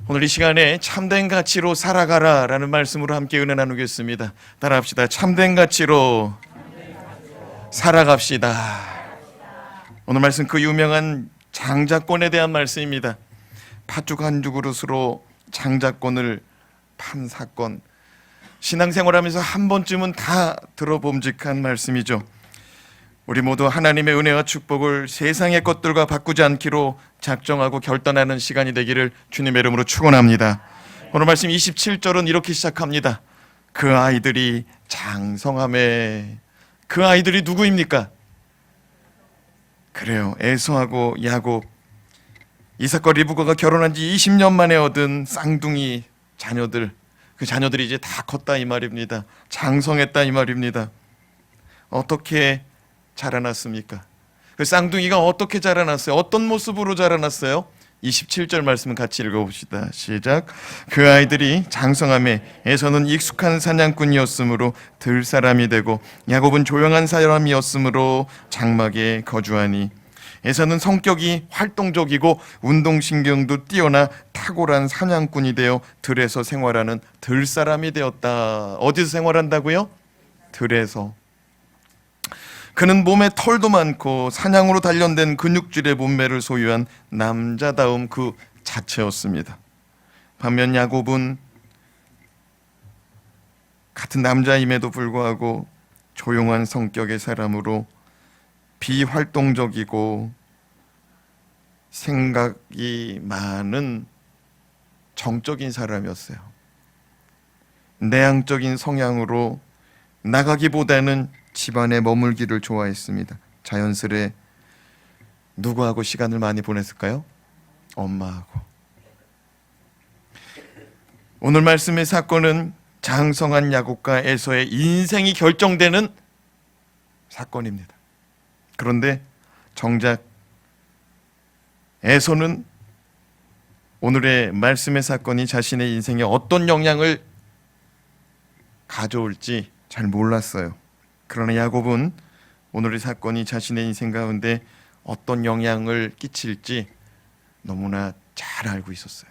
오늘 이 시간에 참된 가치로 살아가라 라는 말씀으로 함께 은혜 나누겠습니다. 따라합시다. 참된 가치로 살아갑시다. 오늘 말씀 그 유명한 장자권에 대한 말씀입니다. 팥죽 한 그릇으로 장자권을 판 사건, 신앙생활하면서 한 번쯤은 다 들어봄직한 말씀이죠. 우리 모두 하나님의 은혜와 축복을 세상의 것들과 바꾸지 않기로 작정하고 결단하는 시간이 되기를 주님의 이름으로 축원합니다. 오늘 말씀 27절은 이렇게 시작합니다. 그 아이들이 장성함에. 그 아이들이 누구입니까? 그래요, 에서하고 야곱, 이삭과 리브가가 결혼한 지 20년 만에 얻은 쌍둥이 자녀들, 그 자녀들이 이제 다 컸다 이 말입니다. 장성했다 이 말입니다. 어떻게 자라났습니까? 그 쌍둥이가 어떻게 자라났어요? 어떤 모습으로 자라났어요? 27절 말씀을 같이 읽어봅시다. 시작. 그 아이들이 장성함에 에서는 익숙한 사냥꾼이었으므로 들사람이 되고 야곱은 조용한 사람이었으므로 장막에 거주하니 에서는 성격이 활동적이고 운동신경도 뛰어나 탁월한 사냥꾼이 되어 들에서 생활하는 들사람이 되었다. 어디서 생활한다고요? 들에서. 그는 몸에 털도 많고 사냥으로 단련된 근육질의 몸매를 소유한 남자다움 그 자체였습니다. 반면 야곱은 같은 남자임에도 불구하고 조용한 성격의 사람으로 비활동적이고 생각이 많은 정적인 사람이었어요. 내향적인 성향으로 나가기보다는 집안에 머물기를 좋아했습니다. 자연스레 누구하고 시간을 많이 보냈을까요? 엄마하고. 오늘 말씀의 사건은 장성한 야곱과 에서의 인생이 결정되는 사건입니다. 그런데 정작 에서는 오늘의 말씀의 사건이 자신의 인생에 어떤 영향을 가져올지 잘 몰랐어요. 그러나 야곱은 오늘의 사건이 자신의 인생 가운데 어떤 영향을 끼칠지 너무나 잘 알고 있었어요.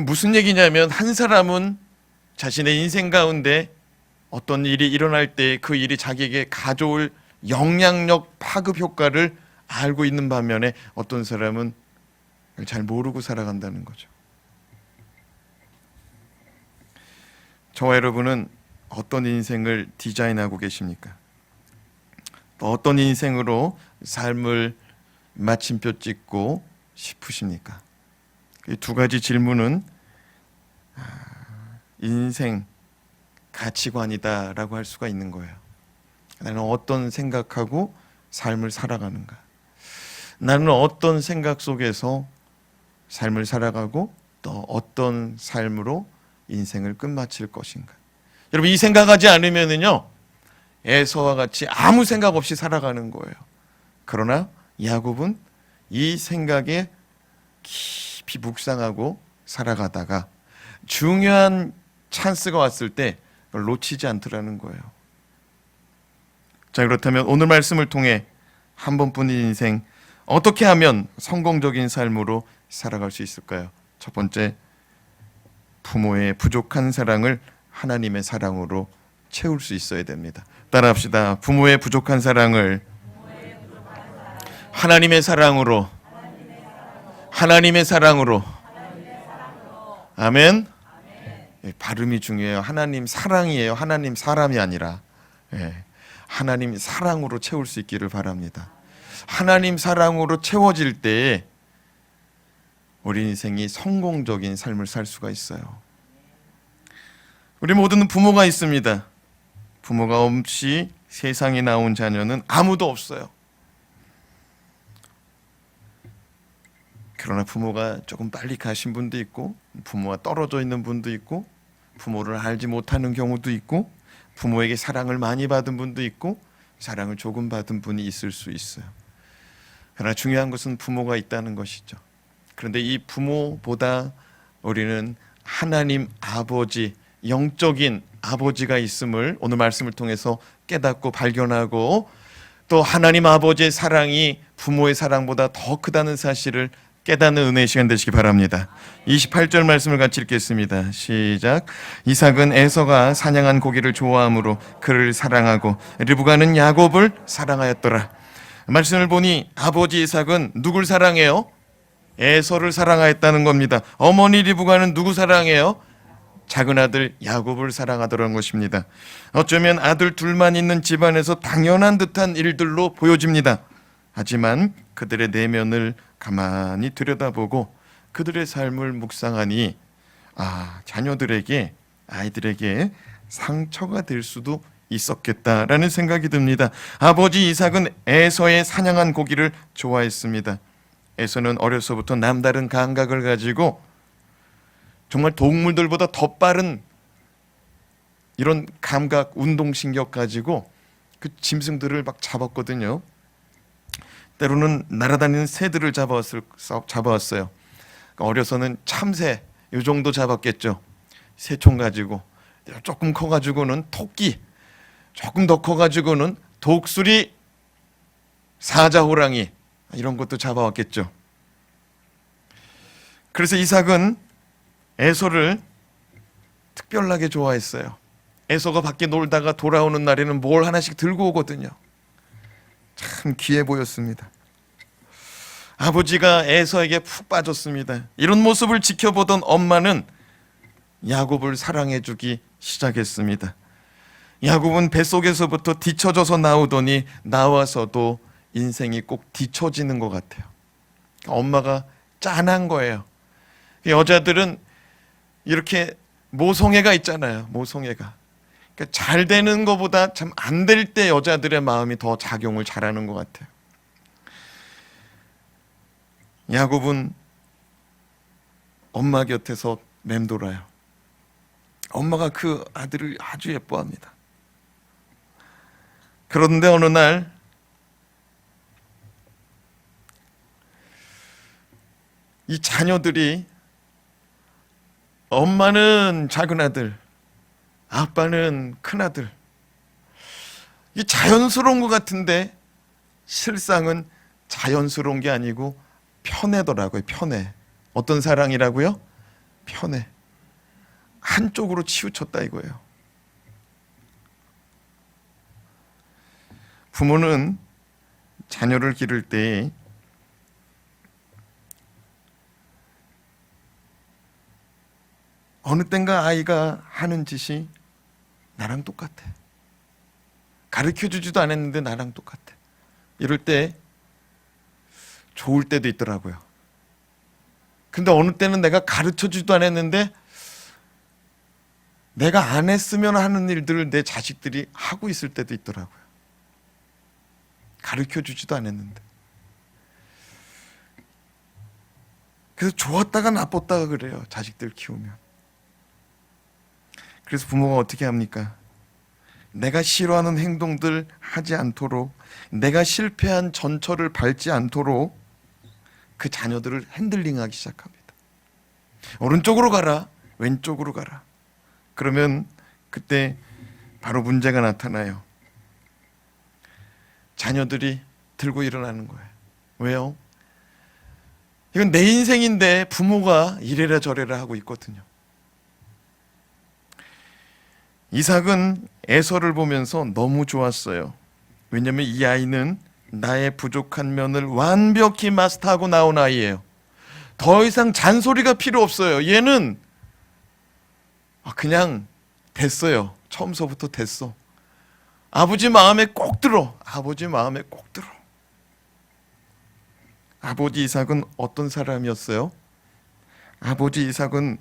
무슨 얘기냐면, 한 사람은 자신의 인생 가운데 어떤 일이 일어날 때 그 일이 자기에게 가져올 영향력 파급 효과를 알고 있는 반면에 어떤 사람은 잘 모르고 살아간다는 거죠. 저와 여러분은 어떤 인생을 디자인하고 계십니까? 또 어떤 인생으로 삶을 마침표 찍고 싶으십니까? 이 두 가지 질문은 인생 가치관이다라고 할 수가 있는 거예요. 나는 어떤 생각하고 삶을 살아가는가? 나는 어떤 생각 속에서 삶을 살아가고 또 어떤 삶으로 인생을 끝마칠 것인가? 여러분, 이 생각하지 않으면은요, 에서와 같이 아무 생각 없이 살아가는 거예요. 그러나 야곱은 이 생각에 깊이 묵상하고 살아가다가 중요한 찬스가 왔을 때 그걸 놓치지 않더라는 거예요. 자, 그렇다면 오늘 말씀을 통해 한 번뿐인 인생 어떻게 하면 성공적인 삶으로 살아갈 수 있을까요? 첫 번째, 부모의 부족한 사랑을 하나님의 사랑으로 채울 수 있어야 됩니다. 따라합시다. 부모의 부족한 사랑을 하나님의 사랑으로, 하나님의 사랑으로. 아멘. 발음이 중요해요. 하나님 사랑이에요. 하나님 사람이 아니라. 하나님 사랑으로 채울 수 있기를 바랍니다. 하나님 사랑으로 채워질 때에 우리 인생이 성공적인 삶을 살 수가 있어요. 우리 모두는 부모가 있습니다. 부모가 없이 세상에 나온 자녀는 아무도 없어요. 그러나 부모가 조금 빨리 가신 분도 있고, 부모와 떨어져 있는 분도 있고, 부모를 알지 못하는 경우도 있고, 부모에게 사랑을 많이 받은 분도 있고, 사랑을 조금 받은 분이 있을 수 있어요. 그러나 중요한 것은 부모가 있다는 것이죠. 그런데 이 부모보다 우리는 하나님 아버지, 영적인 아버지가 있음을 오늘 말씀을 통해서 깨닫고 발견하고, 또 하나님 아버지의 사랑이 부모의 사랑보다 더 크다는 사실을 깨닫는 은혜의 시간 되시기 바랍니다. 28절 말씀을 같이 읽겠습니다. 시작. 이삭은 에서가 사냥한 고기를 좋아함으로 그를 사랑하고 리브가는 야곱을 사랑하였더라. 말씀을 보니 아버지 이삭은 누굴 사랑해요? 에서를 사랑하였다는 겁니다. 어머니 리브가는 누구 사랑해요? 작은 아들 야곱을 사랑하더라는 것입니다. 어쩌면 아들 둘만 있는 집안에서 당연한 듯한 일들로 보여집니다. 하지만 그들의 내면을 가만히 들여다보고 그들의 삶을 묵상하니 자녀들에게, 아이들에게 상처가 될 수도 있었겠다라는 생각이 듭니다. 아버지 이삭은 에서의 사냥한 고기를 좋아했습니다. 에서는 어려서부터 남다른 감각을 가지고 정말 동물들보다 더 빠른 이런 감각, 운동신경 가지고 그 짐승들을 막 잡았거든요. 때로는 날아다니는 새들을 잡아왔어요. 어려서는 참새 이 정도 잡았겠죠. 새총 가지고. 조금 커가지고는 토끼, 조금 더 커가지고는 독수리, 사자호랑이 이런 것도 잡아왔겠죠. 그래서 이삭은 에서를 특별하게 좋아했어요. 에서가 밖에 놀다가 돌아오는 날에는 뭘 하나씩 들고 오거든요. 참 귀해 보였습니다. 아버지가 에서에게 푹 빠졌습니다. 이런 모습을 지켜보던 엄마는 야곱을 사랑해주기 시작했습니다. 야곱은 뱃속에서부터 뒤처져서 나오더니 나와서도 인생이 꼭 뒤처지는 것 같아요. 엄마가 짠한 거예요. 여자들은 이렇게 모성애가 있잖아요. 모성애가. 그러니까 잘 되는 것보다 참 안 될 때 여자들의 마음이 더 작용을 잘하는 것 같아요. 야곱은 엄마 곁에서 맴돌아요. 엄마가 그 아들을 아주 예뻐합니다. 그런데 어느 날 이 자녀들이 엄마는 작은 아들, 아빠는 큰 아들. 이 자연스러운 것 같은데 실상은 자연스러운 게 아니고 편애더라고요. 편애. 어떤 사랑이라고요? 편애. 한쪽으로 치우쳤다 이거예요. 부모는 자녀를 기를 때 어느 땐가 아이가 하는 짓이 나랑 똑같아. 가르쳐주지도 않았는데 나랑 똑같아. 이럴 때 좋을 때도 있더라고요. 근데 어느 때는 내가 가르쳐주지도 않았는데 내가 안 했으면 하는 일들을 내 자식들이 하고 있을 때도 있더라고요. 가르쳐주지도 않았는데. 그래서 좋았다가 나빴다가 그래요. 자식들 키우면. 그래서 부모가 어떻게 합니까? 내가 싫어하는 행동들 하지 않도록, 내가 실패한 전철을 밟지 않도록 그 자녀들을 핸들링하기 시작합니다. 오른쪽으로 가라, 왼쪽으로 가라. 그러면 그때 바로 문제가 나타나요. 자녀들이 들고 일어나는 거예요. 왜요? 이건 내 인생인데 부모가 이래라 저래라 하고 있거든요. 이삭은 에서를 보면서 너무 좋았어요. 왜냐하면 이 아이는 나의 부족한 면을 완벽히 마스터하고 나온 아이예요. 더 이상 잔소리가 필요 없어요. 얘는 그냥 됐어요. 처음서부터 됐어. 아버지 마음에 꼭 들어. 아버지 마음에 꼭 들어. 아버지 이삭은 어떤 사람이었어요? 아버지 이삭은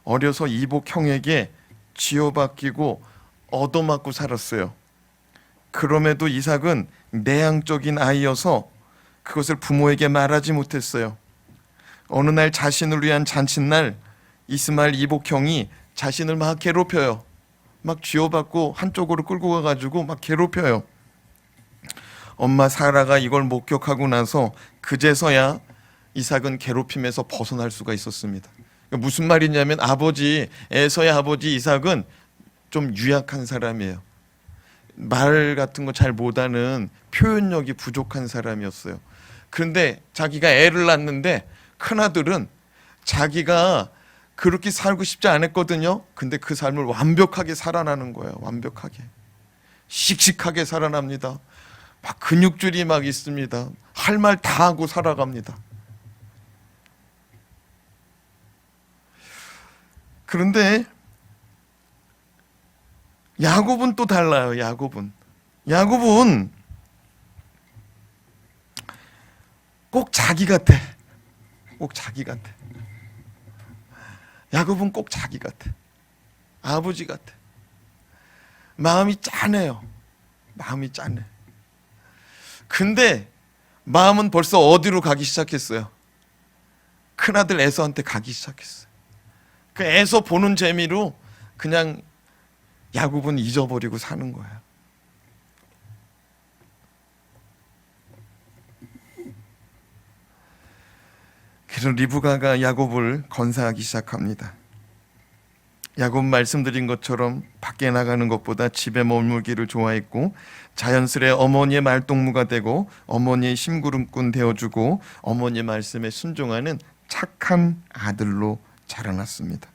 어려서 이복 형에게 쥐어박히고 얻어맞고 살았어요. 그럼에도 이삭은 내향적인 아이여서 그것을 부모에게 말하지 못했어요. 어느 날 자신을 위한 잔칫날 이스마엘 이복 형이 자신을 막 괴롭혀요. 막 쥐어박고 한쪽으로 끌고 가가지고 막 괴롭혀요. 엄마 사라가 이걸 목격하고 나서 그제서야 이삭은 괴롭힘에서 벗어날 수가 있었습니다. 무슨 말이냐면 에서의 아버지 이삭은 좀 유약한 사람이에요. 말 같은 거 잘 못하는 표현력이 부족한 사람이었어요. 그런데 자기가 애를 낳는데 큰아들은 자기가 그렇게 살고 싶지 않았거든요. 근데 그 삶을 완벽하게 살아나는 거예요. 완벽하게. 씩씩하게 살아납니다. 막 근육줄이 막 있습니다. 할 말 다 하고 살아갑니다. 그런데 야곱은 또 달라요. 야곱은 꼭 자기 같아. 꼭 자기 같아. 야곱은 꼭 자기 같아. 아버지 같아. 마음이 짠해요. 마음이 짠해. 근데 마음은 벌써 어디로 가기 시작했어요? 큰아들 에서한테 가기 시작했어요. 그 에서 보는 재미로 그냥 야곱은 잊어버리고 사는 거예요. 그래서 리브가가 야곱을 건사하기 시작합니다. 야곱 말씀드린 것처럼 밖에 나가는 것보다 집에 머물기를 좋아했고 자연스레 어머니의 말동무가 되고 어머니의 심부름꾼 되어주고 어머니의 말씀에 순종하는 착한 아들로 자라났습니다.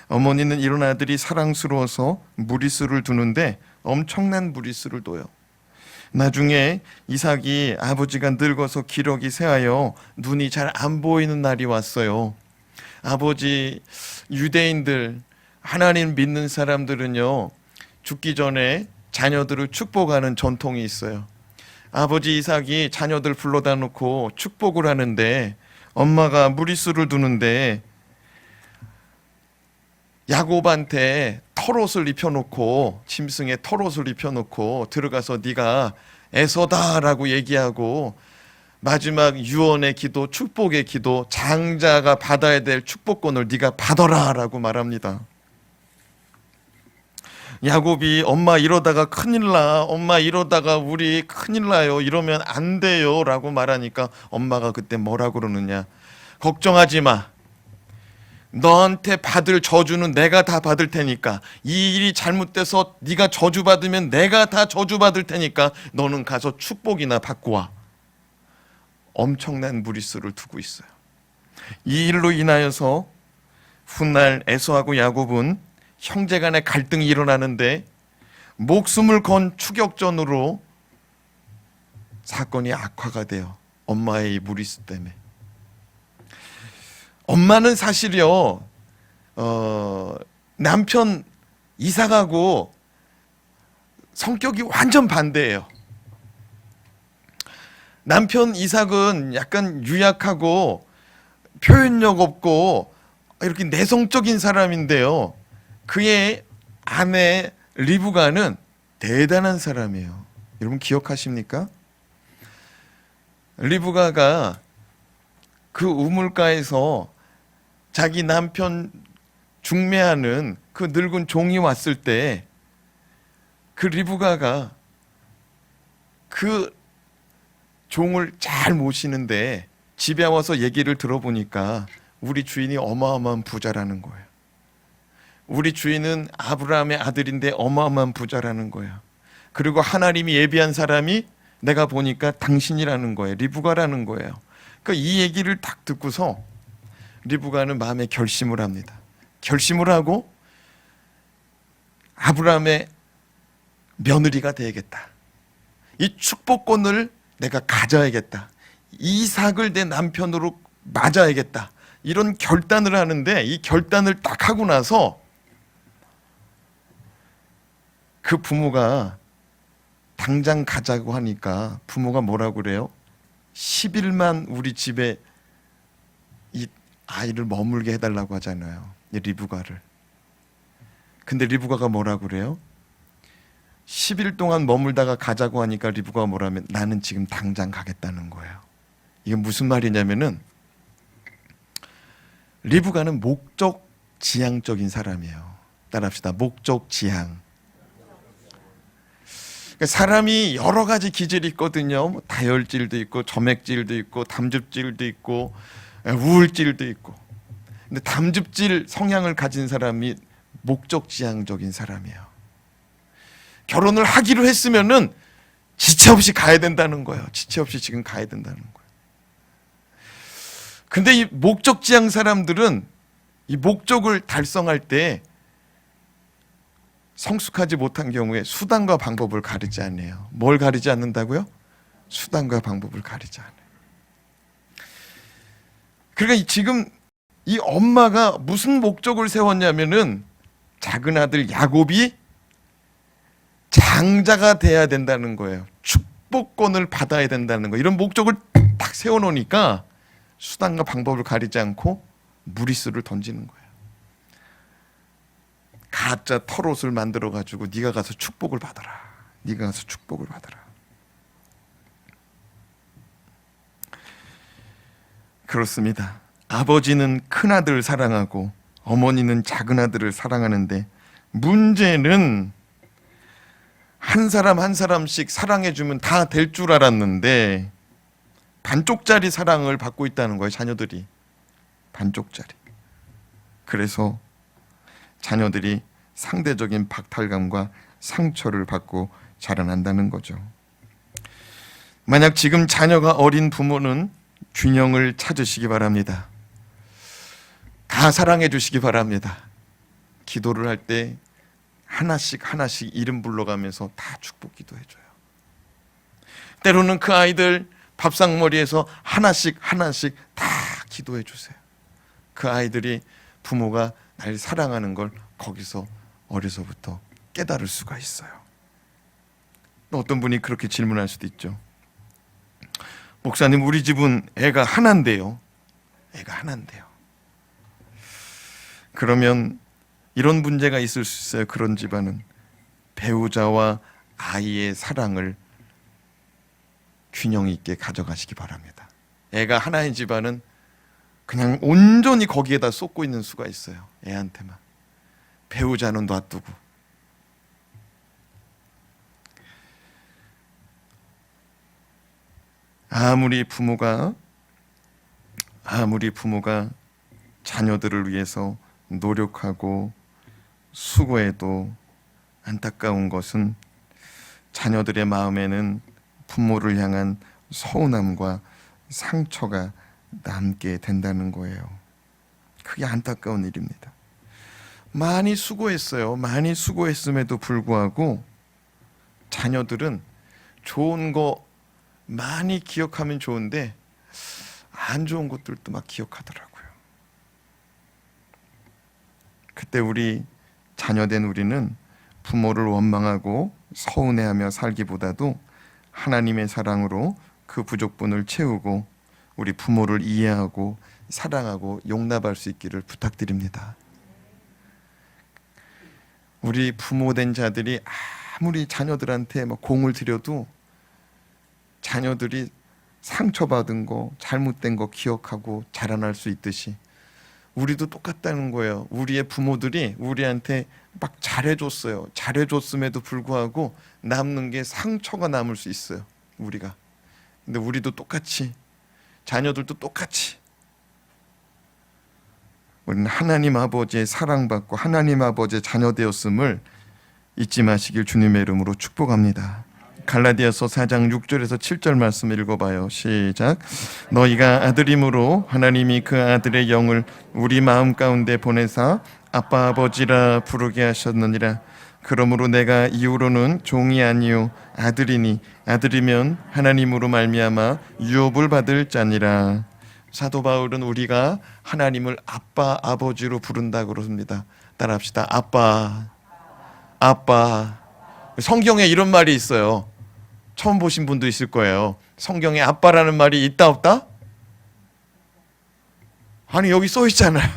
어머니는 이런 아들이 사랑스러워서 무리수를 두는데 엄청난 무리수를 둬요. 나중에 이삭이 아버지가 늙어서 기력이 쇠하여 눈이 잘 안 보이는 날이 왔어요. 아버지, 유대인들, 하나님 믿는 사람들은요, 죽기 전에 자녀들을 축복하는 전통이 있어요. 아버지 이삭이 자녀들 불러다 놓고 축복을 하는데 엄마가 무리수를 두는데 야곱한테 털옷을 입혀놓고, 짐승에 털옷을 입혀놓고 들어가서 네가 에서다라고 얘기하고 마지막 유언의 기도, 축복의 기도, 장자가 받아야 될 축복권을 네가 받아라라고 말합니다. 야곱이 엄마 이러다가 큰일 나, 엄마 이러다가 우리 큰일 나요, 이러면 안 돼요 라고 말하니까 엄마가 그때 뭐라 그러느냐, 걱정하지 마, 너한테 받을 저주는 내가 다 받을 테니까, 이 일이 잘못돼서 네가 저주받으면 내가 다 저주받을 테니까 너는 가서 축복이나 받고 와. 엄청난 무리수를 두고 있어요. 이 일로 인하여서 훗날 에서하고 야곱은 형제간의 갈등이 일어나는데 목숨을 건 추격전으로 사건이 악화가 돼요. 엄마의 이 무리수 때문에. 엄마는 사실요, 남편 이삭하고 성격이 완전 반대예요. 남편 이삭은 약간 유약하고 표현력 없고 이렇게 내성적인 사람인데요, 그의 아내 리브가는 대단한 사람이에요. 여러분 기억하십니까? 리브가가 그 우물가에서 자기 남편 중매하는 그 늙은 종이 왔을 때 그 리브가가 그 종을 잘 모시는데 집에 와서 얘기를 들어보니까 우리 주인이 어마어마한 부자라는 거예요. 우리 주인은 아브라함의 아들인데 어마어마한 부자라는 거예요. 그리고 하나님이 예비한 사람이 내가 보니까 당신이라는 거예요. 리브가라는 거예요. 그러니까 이 얘기를 딱 듣고서 리브가는 마음에 결심을 합니다. 결심을 하고 아브라함의 며느리가 되야겠다. 이 축복권을 내가 가져야겠다. 이삭을 내 남편으로 맞아야겠다. 이런 결단을 하는데, 이 결단을 딱 하고 나서 그 부모가 당장 가자고 하니까 부모가 뭐라고 그래요? 10일만 우리 집에 이 아이를 머물게 해달라고 하잖아요, 리브가를. 근데 리브가가 뭐라고 그래요? 10일 동안 머물다가 가자고 하니까 리브가가 뭐라면 나는 지금 당장 가겠다는 거예요. 이게 무슨 말이냐면은 리브가는 목적 지향적인 사람이에요. 따라합시다. 목적 지향. 그러니까 사람이 여러 가지 기질이 있거든요. 뭐 다혈질도 있고 점액질도 있고 담즙질도 있고 우울질도 있고. 근데 담즙질 성향을 가진 사람이 목적 지향적인 사람이에요. 결혼을 하기로 했으면은 지체 없이 가야 된다는 거예요. 지체 없이 지금 가야 된다는 거예요. 근데 이 목적지향 사람들은 이 목적을 달성할 때 성숙하지 못한 경우에 수단과 방법을 가리지 않아요. 뭘 가리지 않는다고요? 수단과 방법을 가리지 않아요. 그러니까 지금 이 엄마가 무슨 목적을 세웠냐면은 작은 아들 야곱이 장자가 돼야 된다는 거예요. 축복권을 받아야 된다는 거예요. 이런 목적을 딱 세워놓으니까 수단과 방법을 가리지 않고 무리수를 던지는 거예요. 가짜 털옷을 만들어 가지고 네가 가서 축복을 받아라. 네가 가서 축복을 받아라. 그렇습니다. 아버지는 큰아들을 사랑하고 어머니는 작은 아들을 사랑하는데 문제는 한 사람 한 사람씩 사랑해주면 다 될 줄 알았는데 반쪽짜리 사랑을 받고 있다는 거예요. 자녀들이 반쪽짜리. 그래서 자녀들이 상대적인 박탈감과 상처를 받고 자라난다는 거죠. 만약 지금 자녀가 어린 부모는 균형을 찾으시기 바랍니다. 다 사랑해 주시기 바랍니다. 기도를 할 때 하나씩 하나씩 이름 불러가면서 다 축복 기도해줘요. 때로는 그 아이들 밥상머리에서 하나씩 하나씩 다 기도해 주세요. 그 아이들이 부모가 날 사랑하는 걸 거기서 어려서부터 깨달을 수가 있어요. 또 어떤 분이 그렇게 질문할 수도 있죠. 목사님, 우리 집은 애가 하나인데요. 애가 하나인데요. 그러면 이런 문제가 있을 수 있어요. 그런 집안은 배우자와 아이의 사랑을 균형 있게 가져가시기 바랍니다. 애가 하나인 집안은 그냥 온전히 거기에다 쏟고 있는 수가 있어요. 애한테만. 배우자는 놔두고. 아무리 부모가 자녀들을 위해서 노력하고 수고해도 안타까운 것은 자녀들의 마음에는 부모를 향한 서운함과 상처가 남게 된다는 거예요. 그게 안타까운 일입니다. 많이 수고했어요. 많이 수고했음에도 불구하고 자녀들은 좋은 거 많이 기억하면 좋은데 안 좋은 것들도 막 기억하더라고요. 그때 우리 자녀된 우리는 부모를 원망하고 서운해하며 살기보다도 하나님의 사랑으로 그 부족분을 채우고 우리 부모를 이해하고 사랑하고 용납할 수 있기를 부탁드립니다. 우리 부모된 자들이 아무리 자녀들한테 공을 들여도 자녀들이 상처받은 거, 잘못된 거 기억하고 자라날 수 있듯이 우리도 똑같다는 거예요. 우리의 부모들이 우리한테 막 잘해줬어요. 잘해줬음에도 불구하고 남는 게 상처가 남을 수 있어요. 우리가. 근데 우리도 똑같이, 자녀들도 똑같이 우리는 하나님 아버지의 사랑받고 하나님 아버지의 자녀 되었음을 잊지 마시길 주님의 이름으로 축복합니다. 갈라디아서 4장 6절에서 7절 말씀 읽어봐요. 시작. 너희가 아들임으로 하나님이 그 아들의 영을 우리 마음 가운데 보내사 아빠 아버지라 부르게 하셨느니라. 그러므로 내가 이후로는 종이 아니요 아들이니 아들이면 하나님으로 말미암아 유업을 받을 자니라. 사도 바울은 우리가 하나님을 아빠 아버지로 부른다 그럽니다. 따라합시다. 아빠. 아빠. 성경에 이런 말이 있어요. 처음 보신 분도 있을 거예요. 성경에 아빠라는 말이 있다 없다? 아니 여기 써 있잖아요.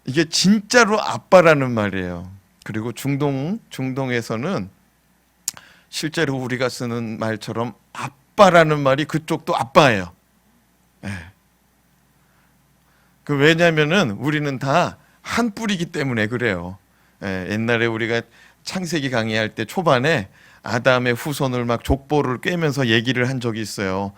이게 진짜로 아빠라는 말이에요. 그리고 중동에서는 실제로 우리가 쓰는 말처럼 아빠라는 말이 그쪽도 아빠예요. 네. 그 왜냐면은 우리는 다 한 뿌리기 때문에 그래요. 옛날에 우리가 창세기 강의할 때 초반에 아담의 후손을 막 족보를 꿰면서 얘기를 한 적이 있어요.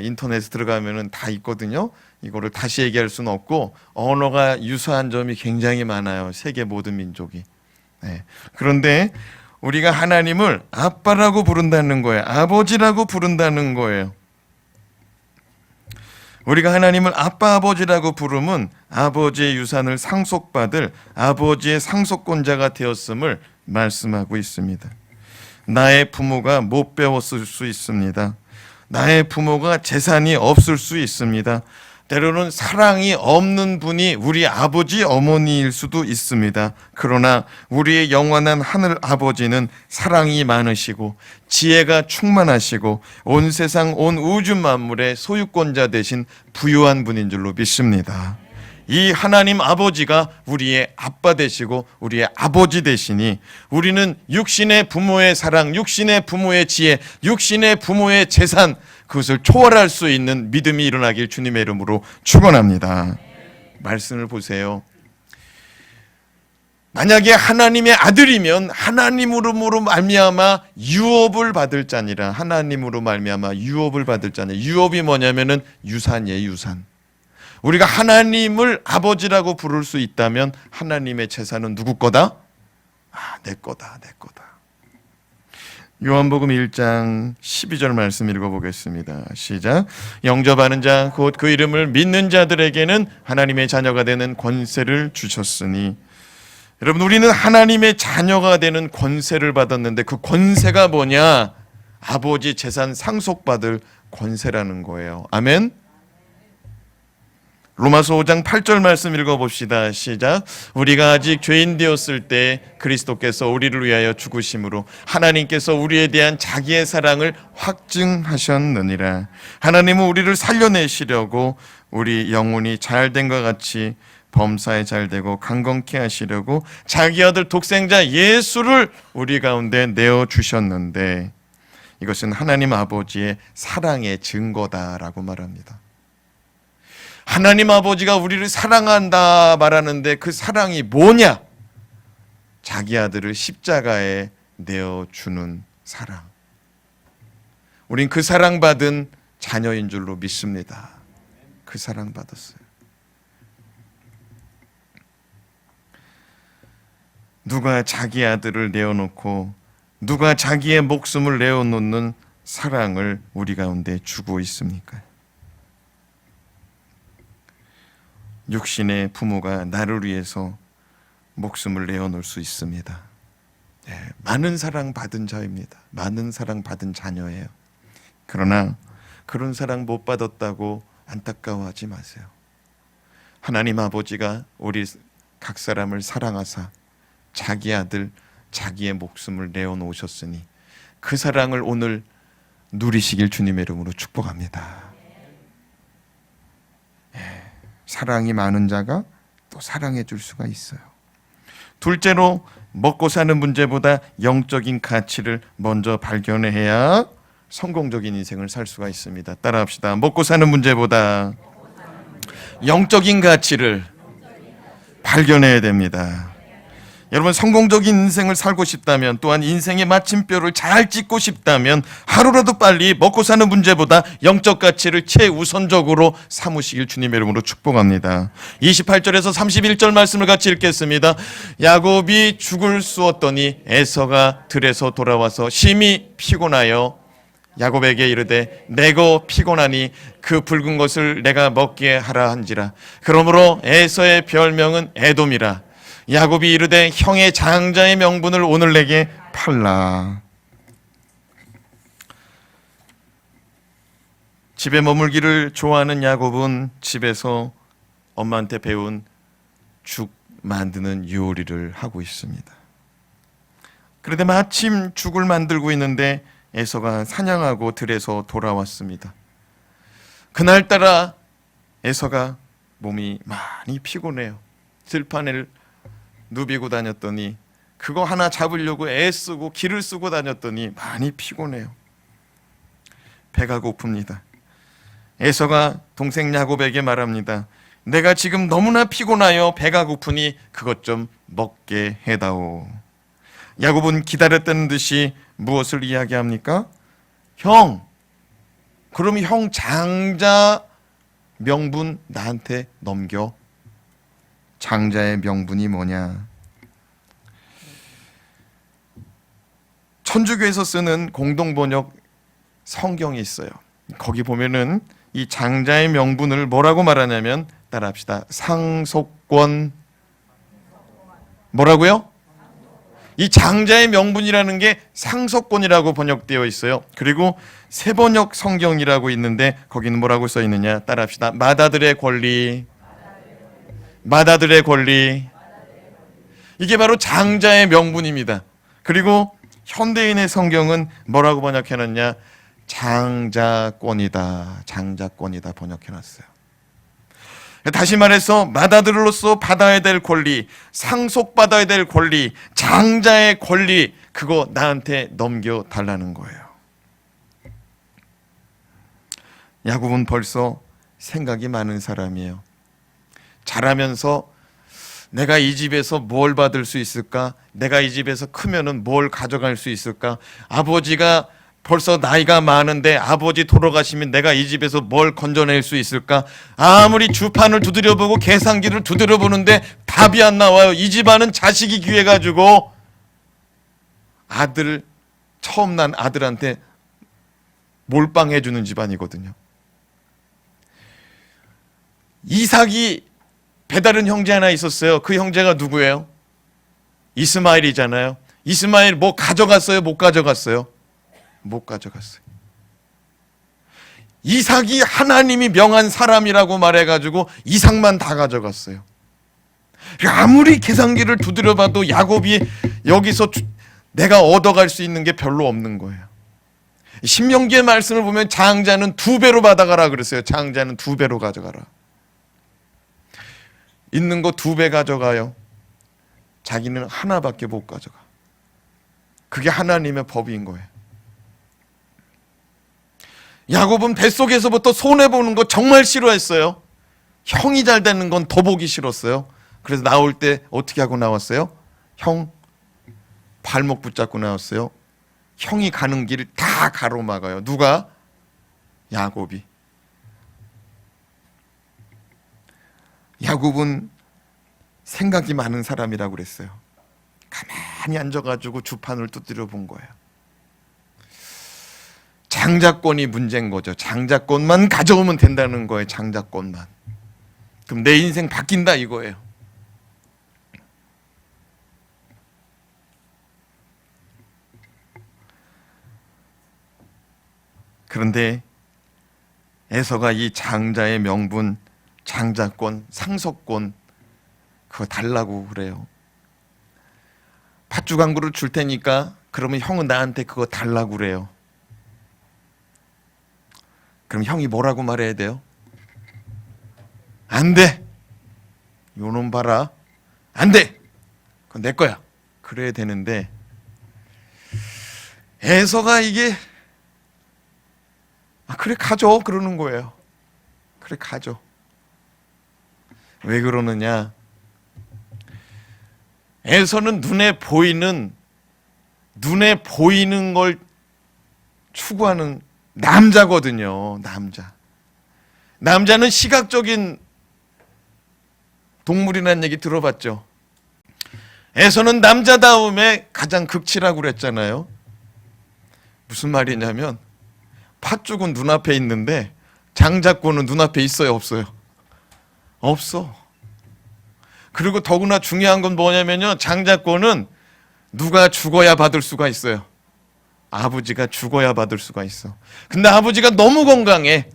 인터넷에 들어가면은 다 있거든요. 이거를 다시 얘기할 수는 없고 언어가 유사한 점이 굉장히 많아요. 세계 모든 민족이. 그런데 우리가 하나님을 아빠라고 부른다는 거예요. 아버지라고 부른다는 거예요. 우리가 하나님을 아빠 아버지라고 부르면 아버지의 유산을 상속받을 아버지의 상속권자가 되었음을 말씀하고 있습니다. 나의 부모가 못 배웠을 수 있습니다. 나의 부모가 재산이 없을 수 있습니다. 때로는 사랑이 없는 분이 우리 아버지 어머니일 수도 있습니다. 그러나 우리의 영원한 하늘 아버지는 사랑이 많으시고 지혜가 충만하시고 온 세상 온 우주 만물의 소유권자 되신 부유한 분인 줄로 믿습니다. 이 하나님 아버지가 우리의 아빠 되시고 우리의 아버지 되시니 우리는 육신의 부모의 사랑, 육신의 부모의 지혜, 육신의 부모의 재산, 그것을 초월할 수 있는 믿음이 일어나길 주님의 이름으로 축원합니다. 말씀을 보세요. 만약에 하나님의 아들이면 하나님으로 말미암아 유업을 받을 자니라. 하나님으로 말미암아 유업을 받을 자니. 유업이 뭐냐면은 유산이에요, 유산. 우리가 하나님을 아버지라고 부를 수 있다면 하나님의 재산은 누구 거다? 내 거다, 내 거다. 요한복음 1장 12절 말씀 읽어보겠습니다. 시작. 영접하는 자 곧 그 이름을 믿는 자들에게는 하나님의 자녀가 되는 권세를 주셨으니. 여러분, 우리는 하나님의 자녀가 되는 권세를 받았는데 그 권세가 뭐냐? 아버지 재산 상속받을 권세라는 거예요. 아멘. 로마서 5장 8절 말씀 읽어봅시다. 시작. 우리가 아직 죄인 되었을 때 그리스도께서 우리를 위하여 죽으심으로 하나님께서 우리에 대한 자기의 사랑을 확증하셨느니라. 하나님은 우리를 살려내시려고 우리 영혼이 잘된 것 같이 범사에 잘되고 강건케 하시려고 자기 아들 독생자 예수를 우리 가운데 내어주셨는데 이것은 하나님 아버지의 사랑의 증거다라고 말합니다. 하나님 아버지가 우리를 사랑한다 말하는데 그 사랑이 뭐냐? 자기 아들을 십자가에 내어주는 사랑. 우린 그 사랑받은 자녀인 줄로 믿습니다. 그 사랑받았어요. 누가 자기 아들을 내어놓고 누가 자기의 목숨을 내어놓는 사랑을 우리 가운데 주고 있습니까? 육신의 부모가 나를 위해서 목숨을 내어놓을 수 있습니다. 많은 사랑 받은 자입니다. 많은 사랑 받은 자녀예요. 그러나 그런 사랑 못 받았다고 안타까워하지 마세요. 하나님 아버지가 우리 각 사람을 사랑하사 자기 아들, 자기의 목숨을 내어놓으셨으니 그 사랑을 오늘 누리시길 주님의 이름으로 축복합니다. 사랑이 많은 자가 또 사랑해 줄 수가 있어요. 둘째로 먹고 사는 문제보다 영적인 가치를 먼저 발견해야 성공적인 인생을 살 수가 있습니다. 따라합시다. 먹고 사는 문제보다 영적인 가치를 발견해야 됩니다. 여러분, 성공적인 인생을 살고 싶다면, 또한 인생의 마침표를 잘 찍고 싶다면 하루라도 빨리 먹고 사는 문제보다 영적 가치를 최우선적으로 삼으시길 주님의 이름으로 축복합니다. 28절에서 31절 말씀을 같이 읽겠습니다. 야곱이 죽을 쑤었더니 에서가 들에서 돌아와서 심히 피곤하여 야곱에게 이르되 내고 피곤하니 그 붉은 것을 내가 먹게 하라 한지라. 그러므로 에서의 별명은 에돔이라. 야곱이 이르되 형의 장자의 명분을 오늘 내게 팔라. 집에 머물기를 좋아하는 야곱은 집에서 엄마한테 배운 죽 만드는 요리를 하고 있습니다. 그런데 마침 죽을 만들고 있는데 에서가 사냥하고 들에서 돌아왔습니다. 그날따라 에서가 몸이 많이 피곤해요. 들판을 누비고 다녔더니 그거 하나 잡으려고 애쓰고 기를 쓰고 다녔더니 많이 피곤해요. 배가 고픕니다. 에서가 동생 야곱에게 말합니다. 내가 지금 너무나 피곤하여 배가 고프니 그것 좀 먹게 해다오. 야곱은 기다렸다는 듯이 무엇을 이야기합니까? 형, 그럼 형 장자 명분 나한테 넘겨. 장자의 명분이 뭐냐? 천주교에서 쓰는 공동번역 성경이 있어요. 거기 보면은 이 장자의 명분을 뭐라고 말하냐면 따라합시다. 상속권. 뭐라고요? 이 장자의 명분이라는 게 상속권이라고 번역되어 있어요. 그리고 세번역 성경이라고 있는데 거기는 뭐라고 써 있느냐? 따라합시다. 맏아들의 권리. 맏아들의 권리. 이게 바로 장자의 명분입니다. 그리고 현대인의 성경은 뭐라고 번역해놨냐? 장자권이다. 장자권이다 번역해놨어요. 다시 말해서 맏아들로서 받아야 될 권리, 상속받아야 될 권리, 장자의 권리, 그거 나한테 넘겨달라는 거예요. 야곱은 벌써 생각이 많은 사람이에요. 자라면서 내가 이 집에서 뭘 받을 수 있을까? 내가 이 집에서 크면은 뭘 가져갈 수 있을까? 아버지가 벌써 나이가 많은데 아버지 돌아가시면 내가 이 집에서 뭘 건져낼 수 있을까? 아무리 주판을 두드려보고 계산기를 두드려보는데 답이 안 나와요. 이 집안은 자식이 귀해가지고 아들, 처음 난 아들한테 몰빵해주는 집안이거든요. 이삭이 배다른 형제 하나 있었어요. 그 형제가 누구예요? 이스마엘이잖아요. 이스마엘 뭐 가져갔어요? 못 가져갔어요? 못 가져갔어요. 이삭이 하나님이 명한 사람이라고 말해가지고 이삭만 다 가져갔어요. 아무리 계산기를 두드려봐도 야곱이 여기서 내가 얻어갈 수 있는 게 별로 없는 거예요. 신명기의 말씀을 보면 장자는 2배로 받아가라 그랬어요. 장자는 2배로 가져가라. 있는 거 2배 가져가요. 자기는 하나밖에 못 가져가. 그게 하나님의 법인 거예요. 야곱은 뱃속에서부터 손해보는 거 정말 싫어했어요. 형이 잘 되는 건 더 보기 싫었어요. 그래서 나올 때 어떻게 하고 나왔어요? 형 발목 붙잡고 나왔어요. 형이 가는 길을 다 가로막아요. 누가? 야곱이. 야곱은 생각이 많은 사람이라고 그랬어요. 가만히 앉아가지고 주판을 두드려 본 거예요. 장자권이 문제인 거죠. 장자권만 가져오면 된다는 거예요. 장자권만. 그럼 내 인생 바뀐다 이거예요. 그런데 에서가 이 장자의 명분, 장자권, 상속권 그거 달라고 그래요. 팥죽 한 그릇 줄 테니까 그러면 형은 나한테 그거 달라고 그래요. 그럼 형이 뭐라고 말해야 돼요? 안 돼. 요놈 봐라. 안 돼. 그건 내 거야. 그래야 되는데 에서가 이게 그래 가져 그러는 거예요. 그래 가져. 왜 그러느냐? 에서는 눈에 보이는 걸 추구하는 남자거든요. 남자는 시각적인 동물이라는 얘기 들어봤죠? 에서는 남자다움에 가장 극치라고 그랬잖아요. 무슨 말이냐면 팥죽은 눈앞에 있는데 장자권은 눈앞에 있어요? 없어요? 없어. 그리고 더구나 중요한 건 뭐냐면요, 장자권은 누가 죽어야 받을 수가 있어요. 아버지가 죽어야 받을 수가 있어. 근데 아버지가 너무 건강해.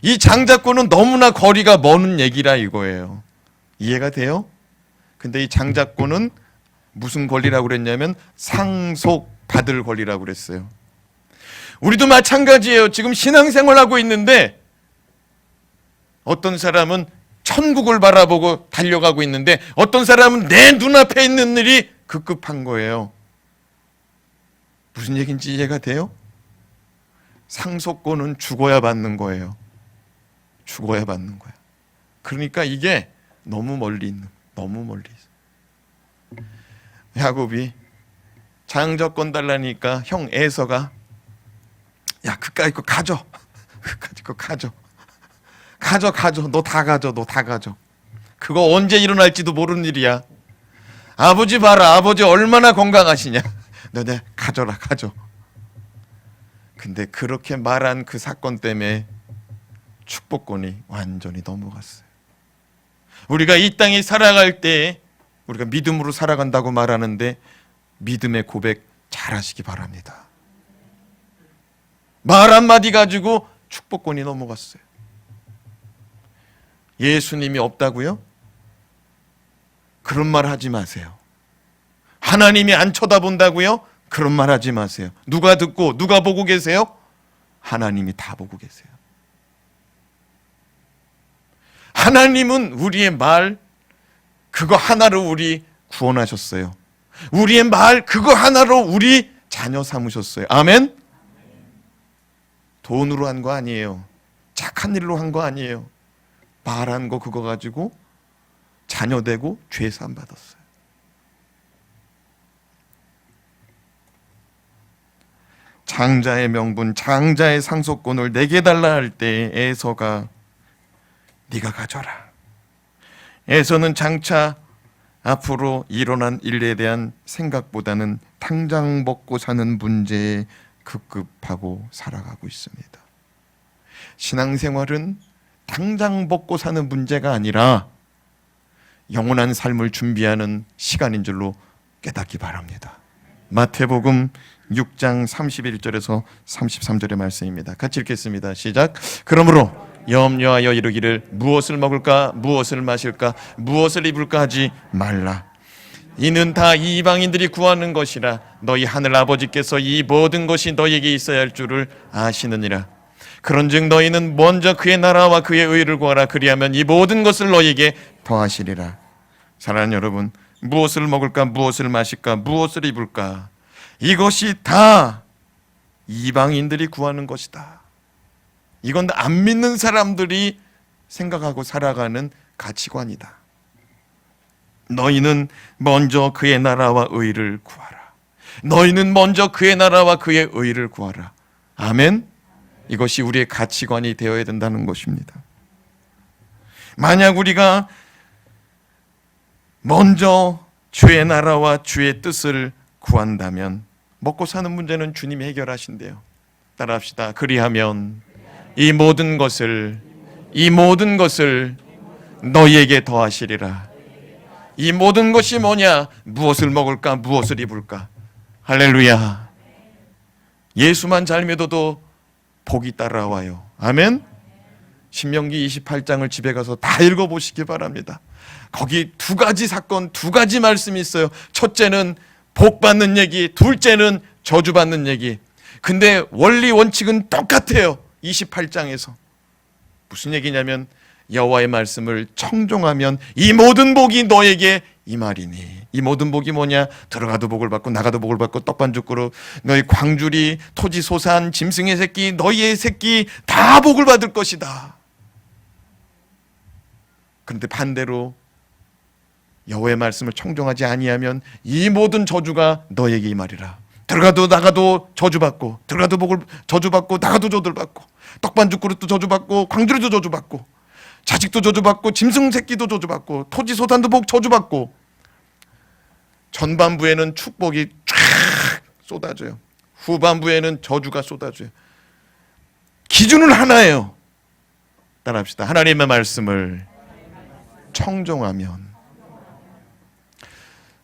이 장자권은 너무나 거리가 먼 얘기라 이거예요. 이해가 돼요? 근데 이 장자권은 무슨 권리라고 그랬냐면 상속받을 권리라고 그랬어요. 우리도 마찬가지예요. 지금 신앙생활하고 있는데 어떤 사람은 천국을 바라보고 달려가고 있는데 어떤 사람은 내 눈앞에 있는 일이 급급한 거예요. 무슨 얘기인지 이해가 돼요? 상속권은 죽어야 받는 거예요. 죽어야 받는 거야. 그러니까 이게 너무 멀리 있어. 야곱이 장자권 달라니까 형 에서가 야 그까이 거 가져. 가져. 너 다 가져. 그거 언제 일어날지도 모르는 일이야. 아버지 봐라. 아버지 얼마나 건강하시냐. 너네 가져. 근데 그렇게 말한 그 사건 때문에 축복권이 완전히 넘어갔어요. 우리가 이 땅에 살아갈 때 우리가 믿음으로 살아간다고 말하는데 믿음의 고백 잘하시기 바랍니다. 말 한마디 가지고 축복권이 넘어갔어요. 예수님이 없다고요? 그런 말 하지 마세요. 하나님이 안 쳐다본다고요? 그런 말 하지 마세요. 누가 듣고 누가 보고 계세요? 하나님이 다 보고 계세요. 하나님은 우리의 말 그거 하나로 우리 구원하셨어요. 우리의 말 그거 하나로 우리 자녀 삼으셨어요. 아멘? 돈으로 한 거 아니에요. 착한 일로 한 거 아니에요. 말한 거 그거 가지고 자녀 되고 죄 사함 받았어요. 장자의 명분, 장자의 상속권을 내게 달라 할 때 에서가 네가 가져라. 에서는 장차 앞으로 일어난 일에 대한 생각보다는 당장 먹고 사는 문제에 급급하고 살아가고 있습니다. 신앙생활은 당장 먹고 사는 문제가 아니라 영원한 삶을 준비하는 시간인 줄로 깨닫기 바랍니다. 마태복음 6장 31절에서 33절의 말씀입니다. 같이 읽겠습니다. 시작. 그러므로 염려하여 이르기를 무엇을 먹을까 무엇을 마실까 무엇을 입을까 하지 말라. 이는 다 이방인들이 구하는 것이라. 너희 하늘 아버지께서 이 모든 것이 너희에게 있어야 할 줄을 아시느니라. 그런즉 너희는 먼저 그의 나라와 그의 의를 구하라. 그리하면 이 모든 것을 너희에게 더하시리라. 사랑하는 여러분, 무엇을 먹을까 무엇을 마실까 무엇을 입을까 이것이 다 이방인들이 구하는 것이다. 이건 안 믿는 사람들이 생각하고 살아가는 가치관이다. 너희는 먼저 그의 나라와 의를 구하라. 너희는 먼저 그의 나라와 그의 의를 구하라. 아멘. 이것이 우리의 가치관이 되어야 된다는 것입니다. 만약 우리가 먼저 주의 나라와 주의 뜻을 구한다면 먹고 사는 문제는 주님이 해결하신대요. 따라합시다. 그리하면 이 모든 것을 너희에게 더하시리라. 이 모든 것이 뭐냐? 무엇을 먹을까 무엇을 입을까. 할렐루야. 예수만 잘 믿어도 복이 따라와요. 아멘. 신명기 28장을 집에 가서 다 읽어보시기 바랍니다. 거기 두 가지 사건, 두 가지 말씀이 있어요. 첫째는 복 받는 얘기, 둘째는 저주 받는 얘기. 근데 원리 원칙은 똑같아요. 28장에서 무슨 얘기냐면 여호와의 말씀을 청종하면 이 모든 복이 너에게 임하리니. 이 모든 복이 뭐냐? 들어가도 복을 받고 나가도 복을 받고 떡반죽 그릇, 너희 광주리, 토지 소산, 짐승의 새끼, 너희의 새끼 다 복을 받을 것이다. 그런데 반대로 여호와의 말씀을 청종하지 아니하면 이 모든 저주가 너에게 임하리라. 들어가도 나가도 저주받고, 들어가도 복을 저주받고, 나가도 저주받고, 떡반죽 그릇도 저주받고, 광주리도 저주받고, 자식도 저주받고, 짐승 새끼도 저주받고, 토지 소산도 복 저주받고, 전반부에는 축복이 쫙 쏟아져요. 후반부에는 저주가 쏟아져요. 기준은 하나예요. 따라합시다. 하나님의 말씀을 청종하면.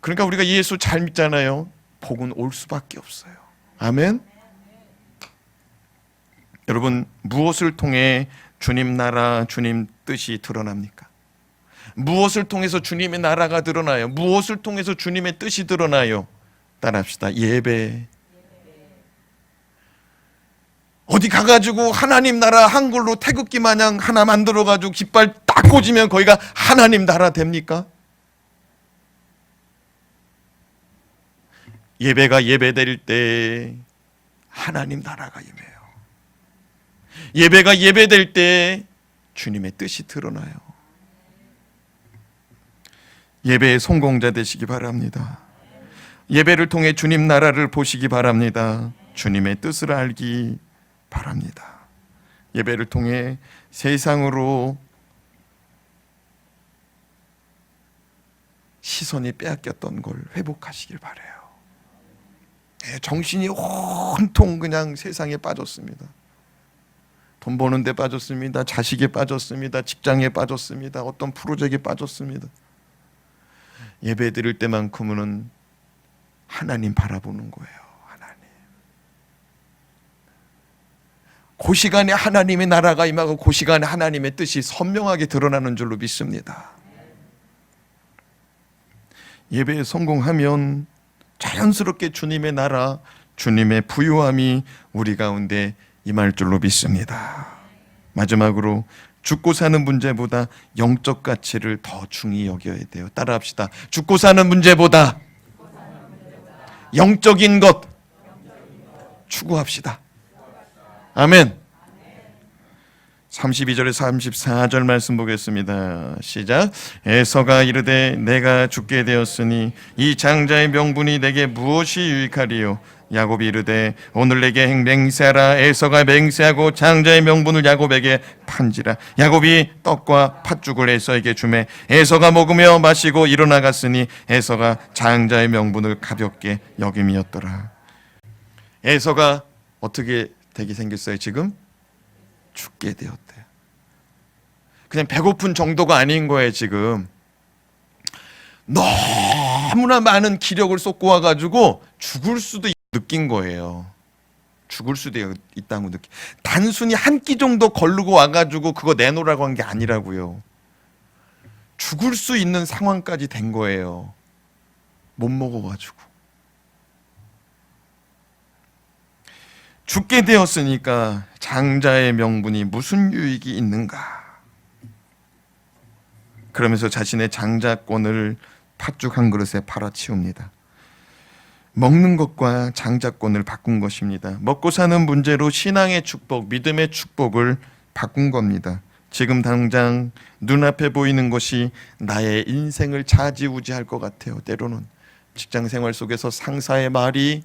그러니까 우리가 예수 잘 믿잖아요. 복은 올 수밖에 없어요. 아멘. 여러분, 무엇을 통해 주님 나라, 주님 뜻이 드러납니까? 무엇을 통해서 주님의 나라가 드러나요? 무엇을 통해서 주님의 뜻이 드러나요? 따라합시다. 예배. 어디 가가지고 하나님 나라 한글로 태극기 마냥 하나 만들어가지고 깃발 딱 꽂으면 거기가 하나님 나라 됩니까? 예배가 예배될 때 하나님 나라가 임해요. 예배가 예배될 때 주님의 뜻이 드러나요. 예배의 성공자 되시기 바랍니다. 예배를 통해 주님 나라를 보시기 바랍니다. 주님의 뜻을 알기 바랍니다. 예배를 통해 세상으로 시선이 빼앗겼던 걸 회복하시길 바라요. 정신이 온통 그냥 세상에 빠졌습니다. 돈 버는 데 빠졌습니다. 자식에 빠졌습니다. 직장에 빠졌습니다. 어떤 프로젝트에 빠졌습니다. 예배 드릴 때만큼은 하나님 바라보는 거예요. 하나님. 그 시간에 하나님의 나라가 임하고 그 시간에 하나님의 뜻이 선명하게 드러나는 줄로 믿습니다. 예배에 성공하면 자연스럽게 주님의 나라, 주님의 부요함이 우리 가운데 임할 줄로 믿습니다. 마지막으로 죽고 사는 문제보다 영적 가치를 더 중히 여겨야 돼요. 따라합시다. 죽고 사는 문제보다 영적인 것 추구합시다. 아멘. 32절에 34절 말씀 보겠습니다. 시작. 에서가 이르되 내가 죽게 되었으니 이 장자의 명분이 내게 무엇이 유익하리요? 야곱이 이르되 오늘 내게 맹세하라. 에서가 맹세하고 장자의 명분을 야곱에게 판지라. 야곱이 떡과 팥죽을 에서에게 주매 에서가 먹으며 마시고 일어나갔으니 에서가 장자의 명분을 가볍게 여김이었더라. 에서가 어떻게 되게 생겼어요? 지금 죽게 되었대요. 그냥 배고픈 정도가 아닌 거예요. 지금 너무나 많은 기력을 쏟고 와가지고 죽을 수도 느낀 거예요. 죽을 수도 있다고 느끼. 단순히 한 끼 정도 걸르고 와가지고 그거 내놓으라고 한 게 아니라고요. 죽을 수 있는 상황까지 된 거예요. 못 먹어가지고. 죽게 되었으니까 장자의 명분이 무슨 유익이 있는가? 그러면서 자신의 장자권을 팥죽 한 그릇에 팔아치웁니다. 먹는 것과 장자권을 바꾼 것입니다. 먹고 사는 문제로 신앙의 축복, 믿음의 축복을 바꾼 겁니다. 지금 당장 눈앞에 보이는 것이 나의 인생을 좌지우지할 것 같아요. 때로는 직장 생활 속에서 상사의 말이,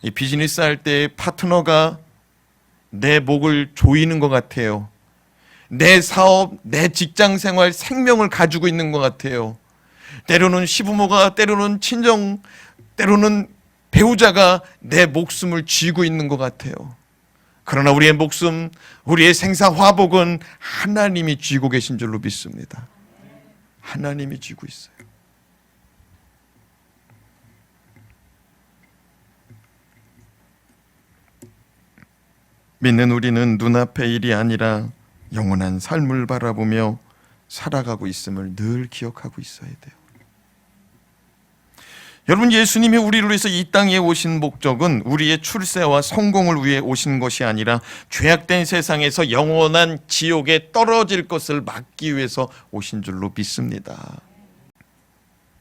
이 비즈니스 할 때 파트너가 내 목을 조이는 것 같아요. 내 사업, 내 직장 생활 생명을 가지고 있는 것 같아요. 때로는 시부모가, 때로는 친정, 때로는 배우자가 내 목숨을 쥐고 있는 것 같아요. 그러나 우리의 목숨, 우리의 생사화복은 하나님이 쥐고 계신 줄로 믿습니다. 하나님이 쥐고 있어요. 믿는 우리는 눈앞의 일이 아니라 영원한 삶을 바라보며 살아가고 있음을 늘 기억하고 있어야 돼요. 여러분, 예수님이 우리를 위해서 이 땅에 오신 목적은 우리의 출세와 성공을 위해 오신 것이 아니라 죄악된 세상에서 영원한 지옥에 떨어질 것을 막기 위해서 오신 줄로 믿습니다.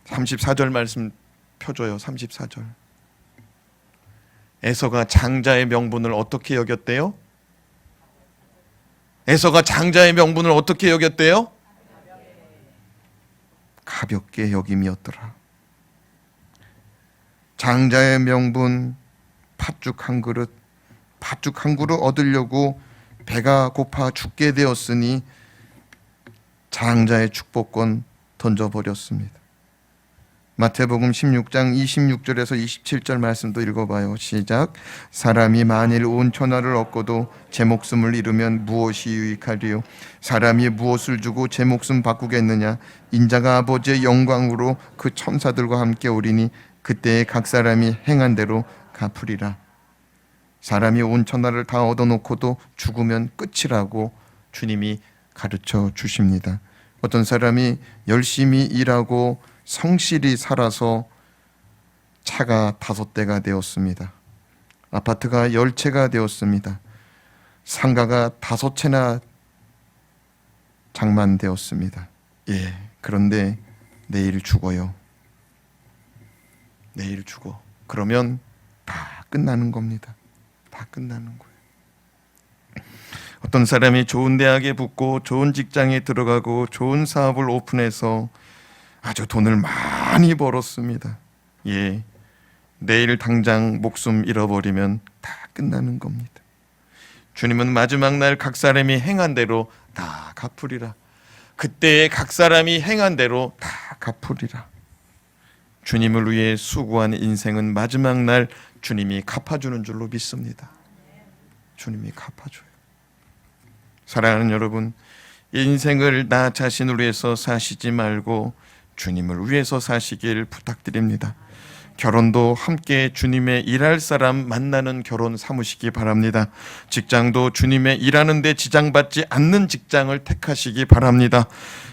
34절 말씀 펴줘요. 34절. 에서가 장자의 명분을 어떻게 여겼대요? 에서가 장자의 명분을 어떻게 여겼대요? 가볍게 여김이었더라. 장자의 명분, 팥죽 한 그릇 얻으려고 배가 고파 죽게 되었으니 장자의 축복권 던져버렸습니다. 마태복음 16장 26절에서 27절 말씀도 읽어봐요. 시작. 사람이 만일 온 천하를 얻고도 제 목숨을 잃으면 무엇이 유익하리요? 사람이 무엇을 주고 제 목숨 바꾸겠느냐? 인자가 아버지의 영광으로 그 천사들과 함께 오리니 그때에 각 사람이 행한 대로 갚으리라. 사람이 온 천하를 다 얻어놓고도 죽으면 끝이라고 주님이 가르쳐 주십니다. 어떤 사람이 열심히 일하고 성실히 살아서 차가 5대가 되었습니다. 아파트가 10채가 되었습니다. 상가가 5채나 장만되었습니다. 예, 그런데 내일 죽어요. 내일 죽어. 그러면 다 끝나는 겁니다. 다 끝나는 거예요. 어떤 사람이 좋은 대학에 붙고 좋은 직장에 들어가고 좋은 사업을 오픈해서 아주 돈을 많이 벌었습니다. 예, 내일 당장 목숨 잃어버리면 다 끝나는 겁니다. 주님은 마지막 날 각 사람이 행한 대로 다 갚으리라. 그때에 각 사람이 행한 대로 다 갚으리라. 주님을 위해 수고한 인생은 마지막 날 주님이 갚아주는 줄로 믿습니다. 주님이 갚아줘요. 사랑하는 여러분, 인생을 나 자신을 위해서 사시지 말고 주님을 위해서 사시길 부탁드립니다. 결혼도 함께 주님의 일할 사람 만나는 결혼 삼으시기 바랍니다. 직장도 주님의 일하는 데 지장받지 않는 직장을 택하시기 바랍니다.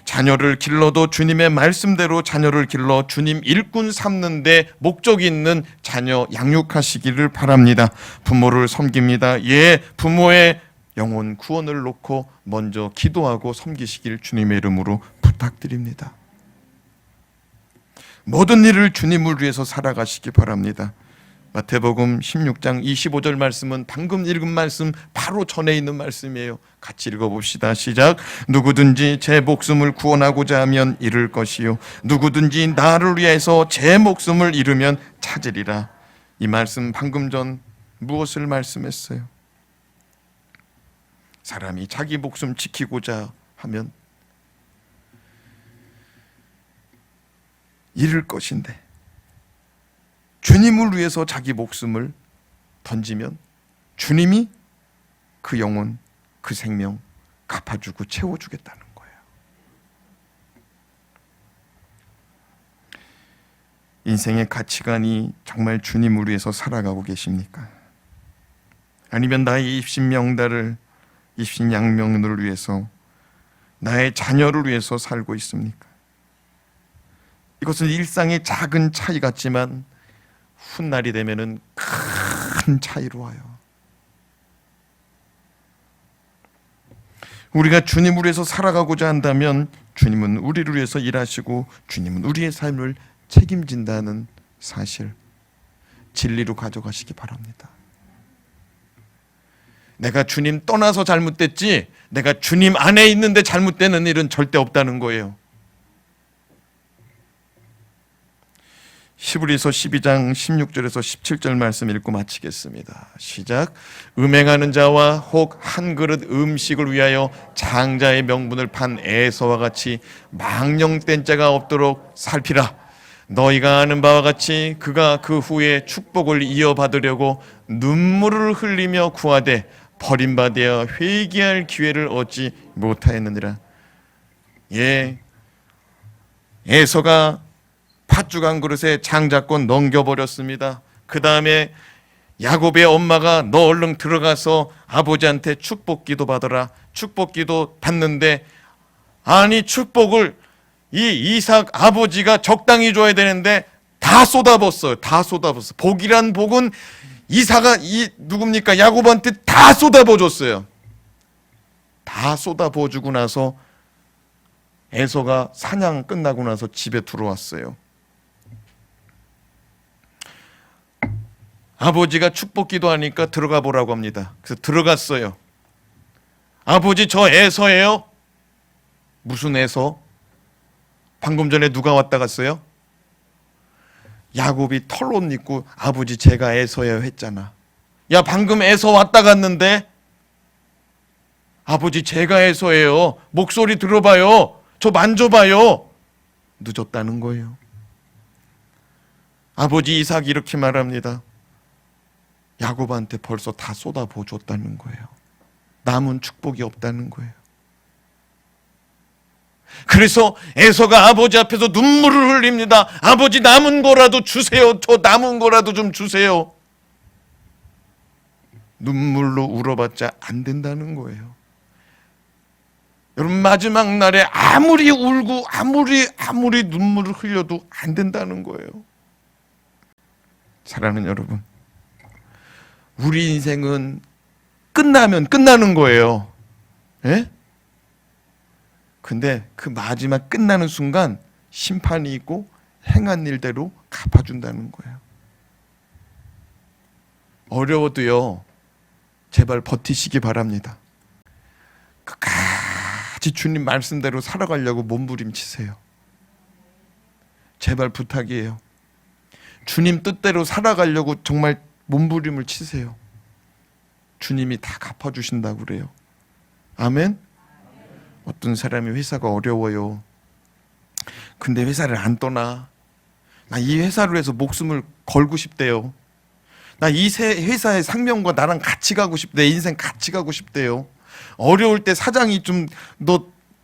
자녀를 길러도 주님의 말씀대로 자녀를 길러 주님 일꾼 삼는 데 목적이 있는 자녀 양육하시기를 바랍니다. 부모를 섬깁니다. 예, 부모의 영혼 구원을 놓고 먼저 기도하고 섬기시길 주님의 이름으로 부탁드립니다. 모든 일을 주님을 위해서 살아가시기 바랍니다. 마태복음 16장 25절 말씀은 방금 읽은 말씀 바로 전에 있는 말씀이에요. 같이 읽어봅시다. 시작. 누구든지 제 목숨을 구원하고자 하면 잃을 것이요 누구든지 나를 위해서 제 목숨을 잃으면 찾으리라. 이 말씀 방금 전 무엇을 말씀했어요? 사람이 자기 목숨 지키고자 하면 잃을 것인데 주님을 위해서 자기 목숨을 던지면 주님이 그 영혼, 그 생명 갚아주고 채워주겠다는 거예요. 인생의 가치관이 정말 주님을 위해서 살아가고 계십니까? 아니면 나의 입신명달을 입신양명을 위해서 나의 자녀를 위해서 살고 있습니까? 이것은 일상의 작은 차이 같지만 훗날이 되면은 큰 차이로 와요. 우리가 주님을 위해서 살아가고자 한다면 주님은 우리를 위해서 일하시고 주님은 우리의 삶을 책임진다는 사실 진리로 가져가시기 바랍니다. 내가 주님 떠나서 잘못됐지 내가 주님 안에 있는데 잘못되는 일은 절대 없다는 거예요. 히브리서 12장 16절에서 17절 말씀 읽고 마치겠습니다. 시작. 음행하는 자와 혹 한 그릇 음식을 위하여 장자의 명분을 판 에서와 같이 망령된 자가 없도록 살피라. 너희가 아는 바와 같이 그가 그 후에 축복을 이어받으려고 눈물을 흘리며 구하되 버림받아 회개할 기회를 얻지 못하였느니라. 예, 에서가 팥죽 한 그릇에 장자권 넘겨버렸습니다. 그 다음에 야곱의 엄마가 너 얼른 들어가서 아버지한테 축복기도 받아라. 축복기도 받는데 아니 축복을 이 이삭 아버지가 적당히 줘야 되는데 다 쏟아붓어요. 다 쏟아붓어. 복이란 복은 이삭아 누굽니까? 야곱한테 다 쏟아부어줬어요. 다 쏟아부어주고 나서 에서가 사냥 끝나고 나서 집에 들어왔어요. 아버지가 축복기도 하니까 들어가 보라고 합니다. 그래서 들어갔어요. 아버지 저 에서예요? 무슨 에서? 방금 전에 누가 왔다 갔어요? 야곱이 털옷 입고 아버지 제가 에서예요 했잖아. 야 방금 에서 왔다 갔는데 아버지 제가 에서예요. 목소리 들어봐요. 저 만져봐요. 늦었다는 거예요. 아버지 이삭이 이렇게 말합니다. 야곱한테 벌써 다 쏟아부어 줬다는 거예요. 남은 축복이 없다는 거예요. 그래서 에서가 아버지 앞에서 눈물을 흘립니다. 아버지 남은 거라도 주세요. 저 남은 거라도 좀 주세요. 눈물로 울어봤자 안 된다는 거예요. 여러분 마지막 날에 아무리 울고 아무리 눈물을 흘려도 안 된다는 거예요. 사랑하는 여러분, 우리 인생은 끝나면 끝나는 거예요. 예? 근데 그 마지막 끝나는 순간 심판이 있고 행한 일대로 갚아준다는 거예요. 어려워도요, 제발 버티시기 바랍니다. 끝까지 주님 말씀대로 살아가려고 몸부림치세요. 제발 부탁이에요. 주님 뜻대로 살아가려고 정말 몸부림을 치세요. 주님이 다 갚아주신다고 그래요. 아멘? 어떤 사람이 회사가 어려워요. 근데 회사를 안 떠나. 나 이 회사를 위해서 목숨을 걸고 싶대요. 나 이 회사의 상명과 나랑 같이 가고 싶대. 인생 같이 가고 싶대요. 어려울 때 사장이 좀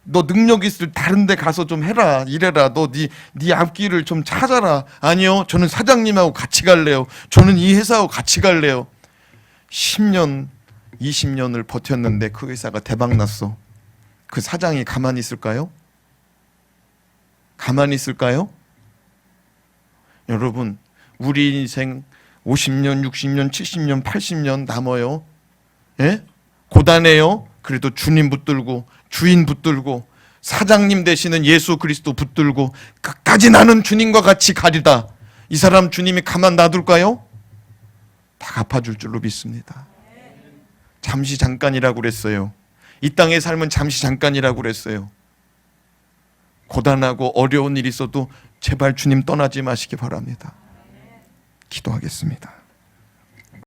너 능력 있을 다른 데 가서 좀 해라, 이래라, 너 네 앞길을 좀 찾아라. 아니요, 저는 사장님하고 같이 갈래요. 저는 이 회사하고 같이 갈래요. 10년 20년을 버텼는데 그 회사가 대박 났어. 그 사장이 가만히 있을까요? 가만히 있을까요? 여러분, 우리 인생 50년, 60년, 70년, 80년 남아요. 예? 고단해요. 그래도 주님 붙들고, 주인 붙들고, 사장님 되시는 예수 그리스도 붙들고 끝까지 나는 주님과 같이 가리다. 이 사람 주님이 가만 놔둘까요? 다 갚아줄 줄로 믿습니다. 잠시 잠깐이라고 그랬어요. 이 땅의 삶은 잠시 잠깐이라고 그랬어요. 고단하고 어려운 일이 있어도 제발 주님 떠나지 마시기 바랍니다. 기도하겠습니다.